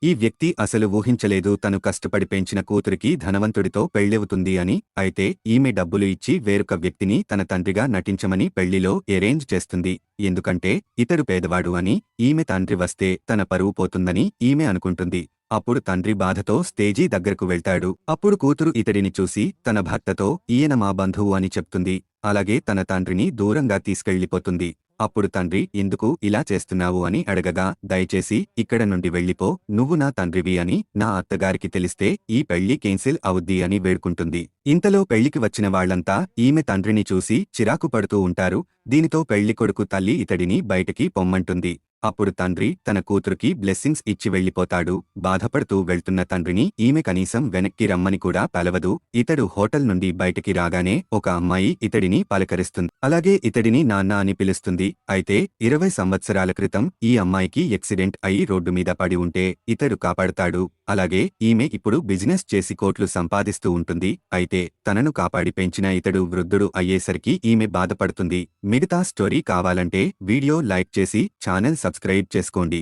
ఈ వ్యక్తి అసలు ఊహించలేదు తను కష్టపడి పెంచిన కూతురికి ధనవంతుడితో పెళ్లవుతుంది అని. అయితే ఈమె డబ్బులు ఇచ్చి వేరొక వ్యక్తిని తన తండ్రిగా నటించమని పెళ్లిలో ఎరేంజ్ చేస్తుంది. ఎందుకంటే ఇతడు పేదవాడు అని. ఈమె తండ్రి వస్తే తన పరువు పోతుందని ఈమె అనుకుంటుంది. అప్పుడు తండ్రి బాధతో స్టేజీ దగ్గరకు వెళ్తాడు. అప్పుడు కూతురు ఇతడిని చూసి తన భర్తతో ఈయన మా బంధువు అని చెప్తుంది. అలాగే తన తండ్రిని దూరంగా తీసుకెళ్లిపోతుంది. అప్పుడు తండ్రి ఎందుకు ఇలా చేస్తున్నావు అని అడగగా దయచేసి ఇక్కడ నుండి వెళ్ళిపో, నువ్వు నా తండ్రివి అని నా అత్తగారికి తెలిస్తే ఈ పెళ్లి కేన్సిల్ అవుద్ది అని వేడుకుంటుంది. ఇంతలో పెళ్లికి వచ్చిన వాళ్లంతా ఈమె తండ్రిని చూసి చిరాకు పడుతూ ఉంటారు. దీనితో పెళ్లికొడుకు తల్లి ఇతడిని బయటికి పొమ్మంటుంది. అప్పుడు తండ్రి తన కూతురుకి బ్లెస్సింగ్స్ ఇచ్చి వెళ్లిపోతాడు. బాధపడుతూ వెళ్తున్న తండ్రిని ఈమె కనీసం వెనక్కి రమ్మని కూడా పలవదు. ఇతడు హోటల్ నుండి బయటికి రాగానే ఒక అమ్మాయి ఇతడిని పలకరిస్తుంది. అలాగే ఇతడిని నాన్న అని పిలుస్తుంది. అయితే 20 సంవత్సరాల క్రితం ఈ అమ్మాయికి యాక్సిడెంట్ అయి రోడ్డు మీద పడి ఉంటే ఇతడు కాపాడుతాడు. అలాగే ఈమె ఇప్పుడు బిజినెస్ చేసి కోట్లు సంపాదిస్తూ ఉంటుంది. అయితే తనను కాపాడి పెంచిన ఇతడు వృద్ధుడు అయ్యేసరికి ఈమె బాధపడుతుంది. మిగతా స్టోరీ కావాలంటే వీడియో లైక్ చేసి ఛానల్ సబ్స్క్రైబ్ చేసుకోండి.